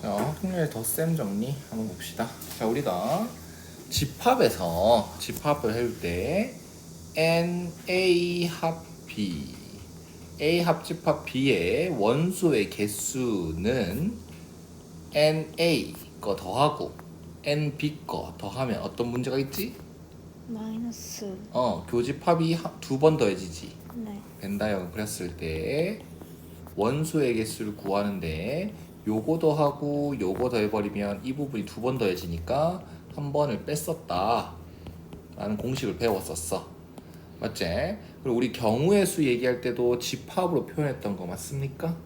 자, 확률의 덧셈 정리 한번 봅시다. 자, 우리가 집합을 해올 때 NA 합 B, A 합집합 B의 원소의 개수는 NA 거 더하고 NB 거 더하면 어떤 문제가 있지? 마이너스. 교집합이 두 번 더해지지. 네. 벤다이어그램 그렸을 때 원소의 개수를 구하는데 요거 더하고 요거 더해버리면 이 부분이 두 번 더해지니까 한 번을 뺐었다 라는 공식을 배웠었어. 맞지? 그리고 우리 경우의 수 얘기할 때도 집합으로 표현했던 거 맞습니까?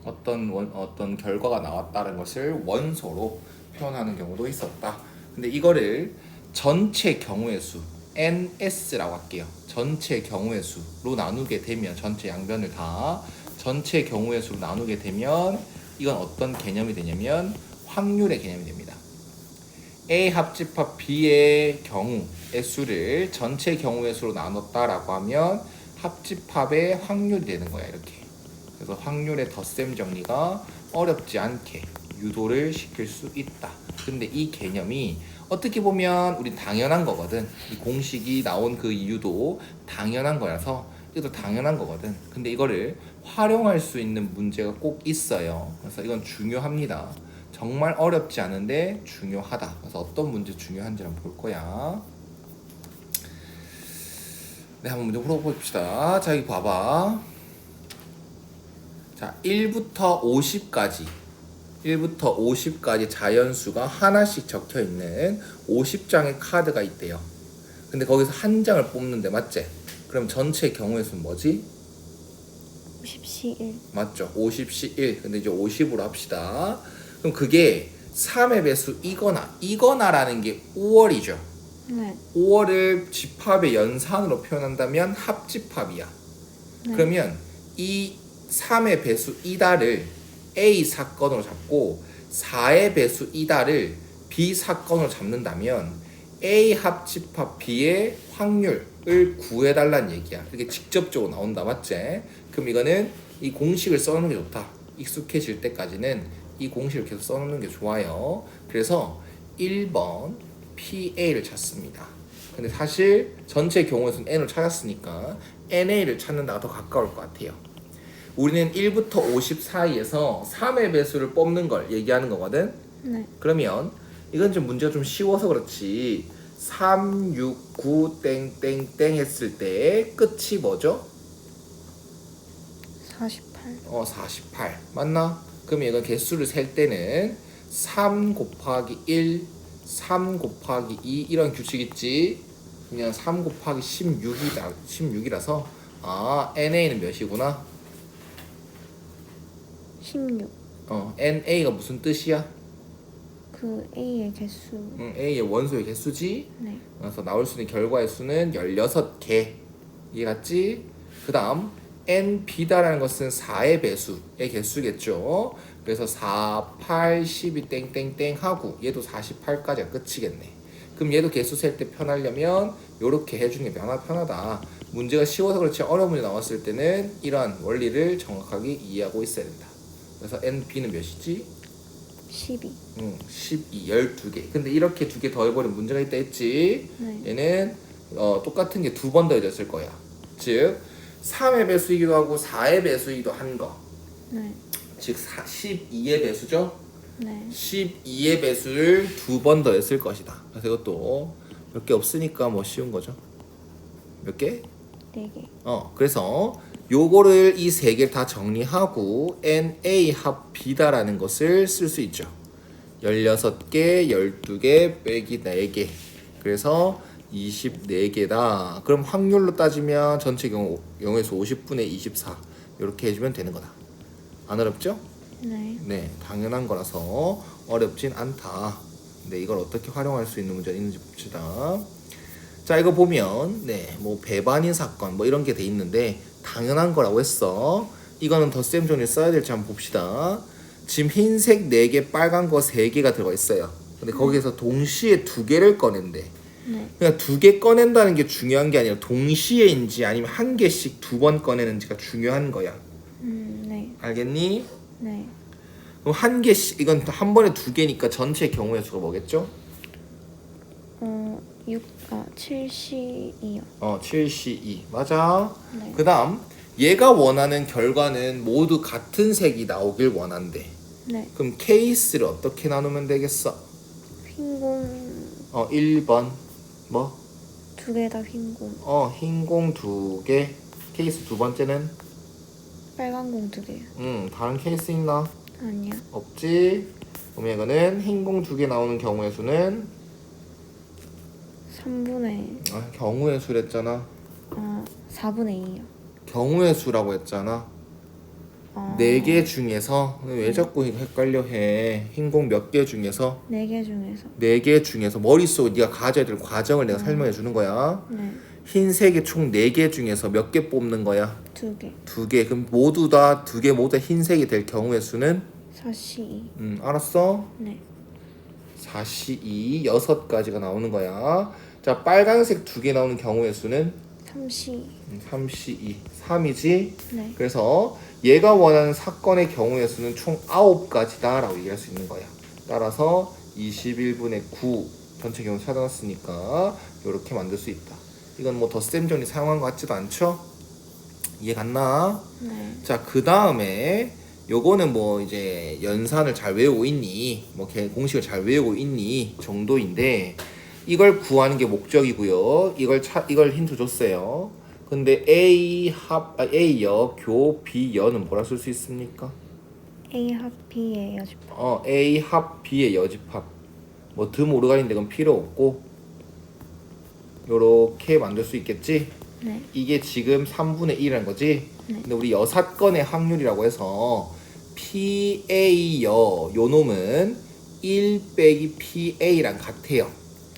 어떤 결과가 나왔다는 것을 원소로 표현하는 경우도 있었다. 근데 이거를 전체 경우의 수 NS라고 할게요. 전체 경우의 수로 나누게 되면 전체 양변을 다 전체 경우의 수로 나누게 되면 이건 어떤 개념이 되냐면 확률의 개념이 됩니다. A 합집합 B의 경우의 수를 전체 경우의 수로 나눴다라고 하면 합집합의 확률이 되는 거야. 이렇게. 그래서 확률의 덧셈 정리가 어렵지 않게 유도를 시킬 수 있다. 근데 이 개념이 어떻게 보면 우리 당연한 거거든. 이 공식이 나온 그 이유도 당연한 거라서 이것도 당연한 거거든. 근데 이거를 활용할 수 있는 문제가 꼭 있어요. 그래서 이건 중요합니다. 정말 어렵지 않은데 중요하다. 그래서 어떤 문제 중요한지 한번 볼 거야. 네, 한번 문제 풀어봅시다. 자, 여기 봐봐. 자, 1부터 50까지 자연수가 하나씩 적혀 있는 50장의 카드가 있대요. 근데 거기서 한 장을 뽑는데 맞지? 그럼 전체 경우의 수는 뭐지? 50C1. 맞죠? 50시 1. 근데 이제 50으로 합시다. 그럼 그게 3의 배수 이거나라는 게 5월이죠. 네. 5월을 집합의 연산으로 표현한다면 합집합이야. 네. 그러면 이 3의 배수 이다를 A 사건으로 잡고 4의 배수 이다를 B 사건으로 잡는다면 A 합집합 B의 확률을 구해달라는 얘기야. 이렇게 직접적으로 나온다. 맞지? 그럼 이거는 이 공식을 써놓는 게 좋다. 익숙해질 때까지는 이 공식을 계속 써놓는 게 좋아요. 그래서 1번 PA를 찾습니다. 근데 사실 전체 경우에서는 N을 찾았으니까 NA를 찾는다가 더 가까울 것 같아요. 우리는 1부터 50 사이에서 3의 배수를 뽑는 걸 얘기하는 거거든. 네. 그러면 이건 좀 문제가 좀 쉬워서 그렇지 3, 6, 9 땡땡땡 했을 때 끝이 뭐죠? 48. 48 맞나? 그럼 이건 개수를 셀 때는 3 곱하기 1, 3 곱하기 2 이런 규칙 있지? 그냥 3 곱하기 16이라서 NA는 몇이구나? 16. NA가 무슨 뜻이야? 그 A의 개수. A의 원소의 개수지? 네. 그래서 나올 수 있는 결과의 수는 16개. 이해갔지? 그 다음 NB다라는 것은 4의 배수의 개수겠죠. 그래서 4, 8, 12 땡땡땡 하고 얘도 48까지가 끝이겠네. 그럼 얘도 개수 셀 때 편하려면 이렇게 해주는 게 편하다. 문제가 쉬워서 그렇지 어려운 문제 나왔을 때는 이러한 원리를 정확하게 이해하고 있어야 된다. 그래서 NB는 몇이지? 12. 12, 12개. 근데 이렇게 두 개 더해버리면 문제가 있다 했지? 네. 얘는 똑같은 게 두 번 더해졌을 거야. 즉 3의 배수이기도 하고 4의 배수이기도 한 거. 네. 즉 12의 배수죠? 네. 12의 배수를 두 번 더했을 것이다. 그래서 이것도 몇 개 없으니까 뭐 쉬운 거죠. 몇 개? 4개. 그래서 요거를 이 세 개를 다 정리하고 NA 합 B다라는 것을 쓸 수 있죠. 16개, 12개 빼기 4개. 그래서 24개다. 그럼 확률로 따지면 전체 경우의 수 50분의 24 이렇게 해주면 되는 거다. 안 어렵죠? 네. 네, 당연한 거라서 어렵진 않다. 근데 이걸 어떻게 활용할 수 있는 문제가 있는지 봅시다. 자, 이거 보면 뭐 배반인 사건 뭐 이런 게 돼 있는데 당연한 거라고 했어. 이거는 덧셈 정리 써야 될지 한번 봅시다. 지금 흰색 4개, 빨간 거 3개가 들어가 있어요. 근데 거기에서 동시에 2개를 꺼낸대. 네. 그러니까 2개 꺼낸다는 게 중요한 게 아니라 동시에인지 아니면 한 개씩 2번 꺼내는지가 중요한 거야. 네. 알겠니? 네. 그럼 한 개씩 이건 한 번에 두 개니까 전체 경우의 수가 뭐겠죠? 7C2요. 7C2 맞아. 네. 그다음 얘가 원하는 결과는 모두 같은 색이 나오길 원한대. 네. 그럼 케이스를 어떻게 나누면 되겠어? 흰공 1번 뭐? 2개 다 흰공. 흰 공 2개. 케이스 두 번째는 빨간 공 2개요. 다른 케이스 있나? 아니요. 없지. 그럼 이거는 흰 공 2개 나오는 경우의 수는 3분의 경우의 수랬잖아. 4분의 2요. 경우의 수라고 했잖아. 4개 중에서 왜 자꾸 헷갈려 해? 흰 공 몇 개 중에서? 4개 중에서. 4개 중에서 머릿속에 네가 가져야 될 과정을 내가 설명해 주는 거야. 네. 흰색이 총 4개 중에서 몇 개 뽑는 거야? 2개. 2개. 그럼 모두 다 2개 모두 다 흰색이 될 경우의 수는? 4C2. 알았어? 네. 4C2 6가지가 나오는 거야. 자, 빨간색 2개 나오는 경우의 수는? 3C. 3C2 3이지. 네. 그래서 얘가 원하는 사건의 경우의 수는 총 9가지다 라고 얘기할 수 있는 거야. 따라서 21분의 9 전체 경우 찾아놨으니까 이렇게 만들 수 있다. 이건 뭐 덧셈 정리 사용한 것 같지도 않죠? 이해 갔나? 네. 자, 그 다음에 요거는 뭐 이제 연산을 잘 외우고 있니? 뭐 공식을 잘 외우고 있니? 정도인데 이걸 구하는 게 목적이고요. 이걸 힌트 줬어요. 근데 A여, 교, B여는 뭐라 쓸 수 있습니까? A 합 B의 여집합. A 합 B의 여집합. 뭐 드 모르가인데 그건 필요 없고 요렇게 만들 수 있겠지? 네. 이게 지금 3분의 1이라는 거지? 네. 근데 우리 여사건의 확률이라고 해서 PA여 요 놈은 1 빼기 PA랑 같아요.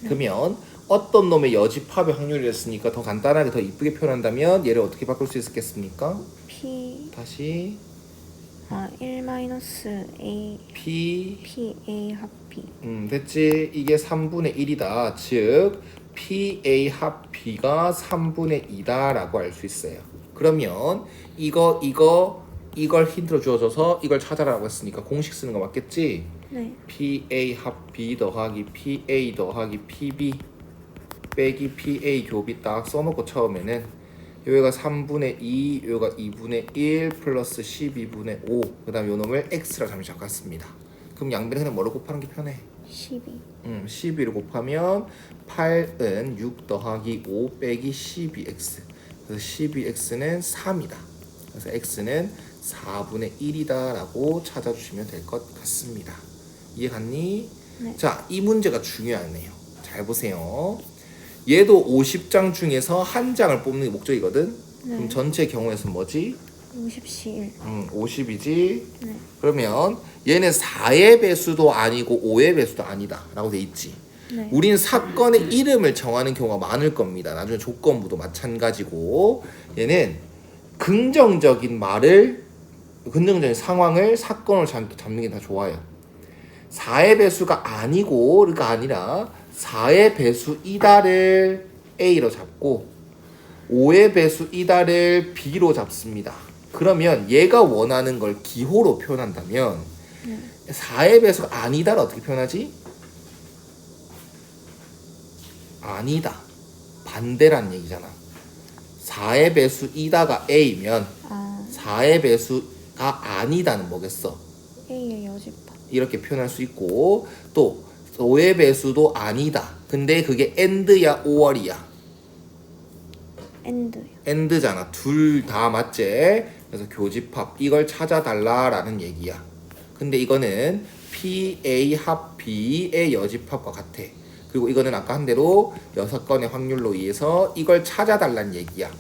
그러면 어떤 놈의 여집합의 확률이었으니까 더 간단하게 더 이쁘게 표현한다면 얘를 어떻게 바꿀 수 있겠습니까? P 다시 1 마이너스 A P P A 합 B. 됐지? 이게 3분의 1이다. 즉 PA 합 B가 3분의 2다 라고 알 수 있어요. 그러면 이걸 힌트로 주어져서 이걸 찾아라고 했으니까 공식 쓰는 거 맞겠지? 네. PA 합 B 더하기 PA 더하기 PB 빼기 PA 교비 딱 써놓고 처음에는 여기가 3분의 2, 여기가 2분의 1 플러스 12분의 5 그 다음 요 놈을 X라 잠시 잡았습니다. 그럼 양변에 그냥 뭐를 곱하는 게 편해? 12. 12를 곱하면 8은 6 더하기 5 빼기 12x 그래서 12x는 3이다. 그래서 x는 4분의 1이다 라고 찾아주시면 될 것 같습니다. 이해 갔니? 네. 자, 이 문제가 중요하네요. 잘 보세요. 얘도 50장 중에서 한 장을 뽑는 게 목적이거든. 네. 그럼 전체 경우에서는 뭐지? 50C1. 50이지. 네. 그러면 얘는 4의 배수도 아니고 5의 배수도 아니다 라고 돼 있지. 네. 우린 사건의 이름을 정하는 경우가 많을 겁니다. 나중에 조건부도 마찬가지고 얘는 긍정적인 상황을 사건으로 잡는 게 더 좋아요. 4의 배수가 아니고 그러니까 아니라 4의 배수이다를 A로 잡고 5의 배수이다를 B로 잡습니다. 그러면 얘가 원하는 걸 기호로 표현한다면 4의 배수가 아니다를 어떻게 표현하지? 아니다. 반대란 얘기잖아. 4의 배수이다가 A면 4의 배수가 아니다는 뭐겠어? A의 여집합. 이렇게 표현할 수 있고 또 5의 배수도 아니다. 근데 그게 AND야 OR이야? AND요. AND잖아. 둘 다 맞지? 그래서 교집합 이걸 찾아달라라는 얘기야. 근데 이거는 PA 합 B의 여집합과 같아. 그리고 이거는 아까 한 대로 6건의 확률로 의해서 이걸 찾아달라는 얘기야.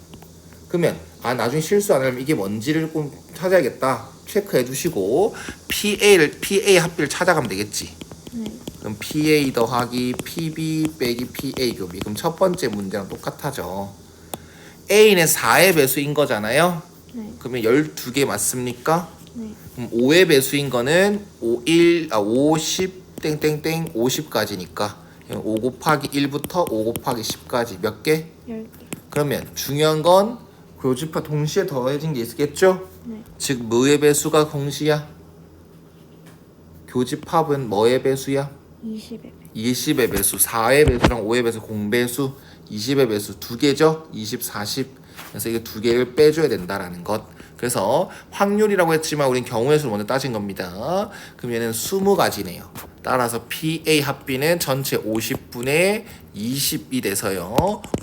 그러면 나중에 실수 안 하면 이게 뭔지를 꼭 찾아야겠다. 체크해 두시고 PA 합비를 찾아가면 되겠지. 네. 그럼 PA 더하기 PB 빼기 PA 교비. 그럼 첫 번째 문제랑 똑같아져. A는 4의 배수인 거잖아요. 네. 그러면 12개 맞습니까? 네. 그럼 5의 배수인 거는 50 땡땡땡 50까지니까 5 곱하기 1부터 5 곱하기 10까지 몇 개? 10개. 그러면 중요한 건 교집합 동시에 더해진 게 있겠죠? 네. 즉 무의 배수가 공시야? 교집합은 뭐의 배수야? 20의 20의 배수, 4의 배수랑 5의 배수 공배수, 20의 배수 두 개죠. 20, 40. 그래서 이거 두 개를 빼줘야 된다라는 것. 그래서 확률이라고 했지만 우린 경우의 수를 먼저 따진 겁니다. 그럼 얘는 20가지네요. 따라서 PA 합비는 전체 50분의 20이 돼서요.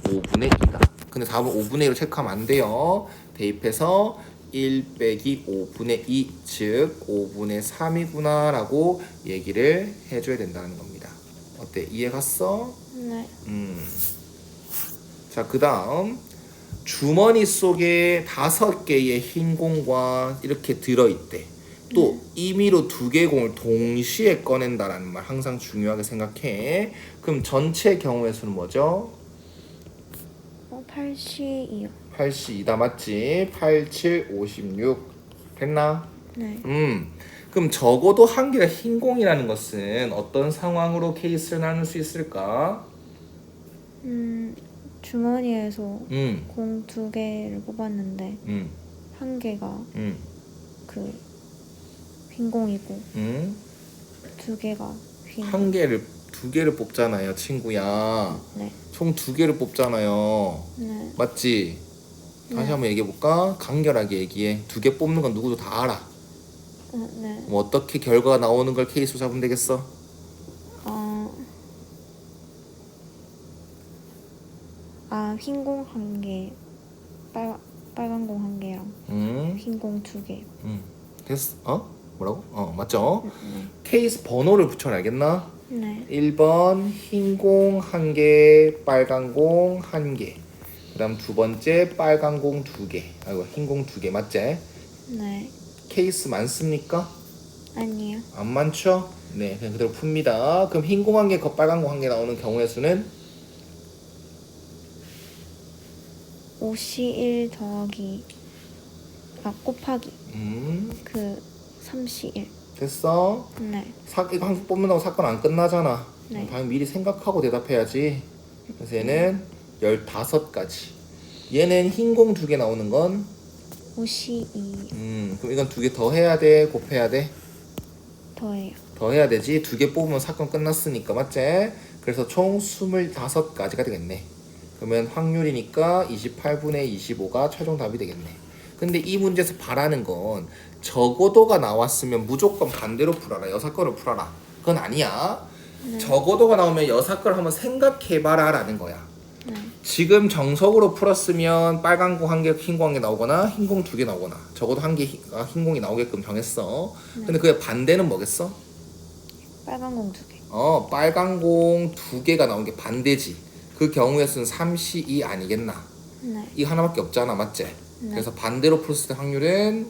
5분의 2다. 근데 답은 5분의 1로 체크하면 안 돼요. 대입해서 1 빼기 5분의 2, 즉 5분의 3이구나 라고 얘기를 해줘야 된다는 겁니다. 어때? 이해 갔어? 네. 자, 그 다음 주머니 속에 5개의 흰 공과 이렇게 들어있대. 또 임의로 2개의 공을 동시에 꺼낸다라는 말 항상 중요하게 생각해. 그럼 전체 경우의 수는 뭐죠? 82이요. 82다 맞지? 8, 7, 56 됐나? 네. 그럼 적어도 한 개가 흰 공이라는 것은 어떤 상황으로 케이스를 나눌 수 있을까? 주머니에서 음, 공 2개를 뽑았는데 음, 한 개가 음, 그 흰 공이고 음. 2개가 흰 공. 한 개를 2개를 뽑잖아요, 친구야. 네. 총 2개를 뽑잖아요. 네. 맞지? 다시 네. 한번 얘기해 볼까? 간결하게 얘기해. 2개 뽑는 건 누구도 다 알아. 네. 뭐 어떻게 결과가 나오는 걸 케이스로 잡으면 되겠어? 흰 공 1개, 빨간 공 1개랑 음, 흰 공 2개. 됐어? 뭐라고? 맞죠? 네. 케이스 번호를 붙여놔 알겠나? 네. 1번 흰 공 1개, 빨간 공 1개. 그 다음 두 번째 빨간 공 2개. 아이고 흰 공 2개 맞지? 네. 케이스 많습니까? 아니요. 안 많죠? 네, 그냥 그대로 풉니다. 그럼 흰 공 1개, 빨간 공 1개 나오는 경우의 수는 51 더하기 곱하기 그 31. 됐어? 네. 이거 한국 뽑는다고 사건 안 끝나잖아. 네. 당연히 미리 생각하고 대답해야지. 그래서 얘는 15가지. 얘는 흰 공 2개 나오는 건 52 그럼 이건 2개 더 해야 돼? 곱해야 돼? 더해요. 더 해야 되지. 2개 뽑으면 사건 끝났으니까 맞지? 그래서 총 25가지가 되겠네. 그러면 확률이니까 28분의 25가 최종 답이 되겠네. 근데 이 문제에서 바라는 건 적어도가 나왔으면 무조건 반대로 풀어라. 6건을 풀어라. 그건 아니야. 적어도가 나오면 6건을 한번 생각해봐라 라는 거야. 네. 지금 정석으로 풀었으면 빨간 공 1개, 흰 공 1개 나오거나 흰 공 2개 나오거나 적어도 한 개 흰 공이 나오게끔 정했어. 근데 그의 반대는 뭐겠어? 빨간 공 2개. 빨간 공 2개가 나온 게 반대지. 그 경우의 수는 32 아니겠나? 네. 이거 하나밖에 없잖아, 맞지? 그래서 반대로 풀었을 때 확률은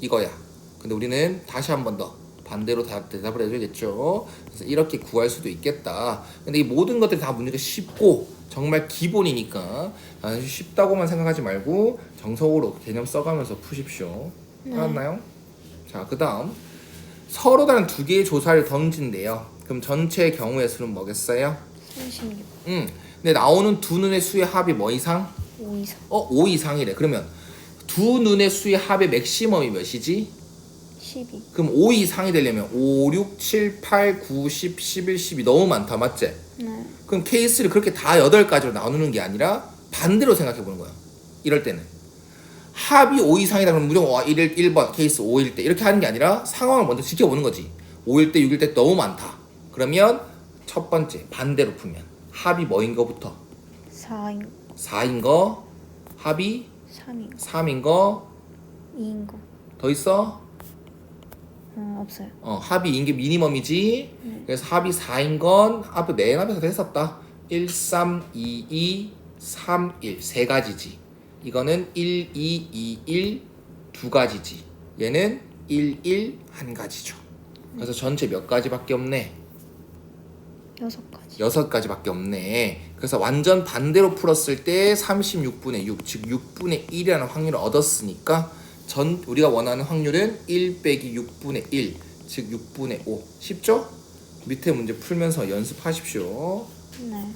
이거야. 근데 우리는 다시 한 번 더 반대로 대답을 해줘야겠죠. 그래서 이렇게 구할 수도 있겠다. 근데 이 모든 것들이 다 문제가 쉽고 정말 기본이니까 아주 쉽다고만 생각하지 말고 정석으로 개념 써가면서 푸십시오. 알았나요? 자, 그 다음 서로 다른 2개의 조사를 던진대요. 그럼 전체 경우의 수는 뭐겠어요? 36. 근데 나오는 두 눈의 수의 합이 뭐 이상? 5 이상. 5 이상이래. 그러면 두 눈의 수의 합의 맥시멈이 몇이지? 12. 그럼 5 이상이 되려면 5, 6, 7, 8, 9, 10, 11, 12 너무 많다. 맞지? 네. 그럼 케이스를 그렇게 다 8가지로 나누는 게 아니라 반대로 생각해 보는 거야. 이럴 때는 합이 5 이상이다 그러면 무조건 1번 케이스 5일 때 이렇게 하는 게 아니라 상황을 먼저 지켜보는 거지. 5일 때 6일 때 너무 많다. 그러면 첫 번째 반대로 풀면 합이 뭐인 거부터 4인 거, 합이 3인 3인 거, 2인 거. 더 있어? 없어요. 합이 2인 게 미니멈이지. 그래서 합이 4인 건 앞에 맨 앞에서 됐었다. 1, 3, 2, 2, 3, 1 세 가지지. 이거는 1, 2, 2, 1 두 가지지. 얘는 1, 1 한 가지죠. 그래서 전체 몇 가지밖에 없네? 6가지. 6가지밖에 없네. 그래서 완전 반대로 풀었을 때 36분의 6, 즉 6분의 1이라는 확률을 얻었으니까 우리가 원하는 확률은 1 빼기 6분의 1, 즉 6분의 5. 쉽죠? 밑에 문제 풀면서 연습하십시오. 네.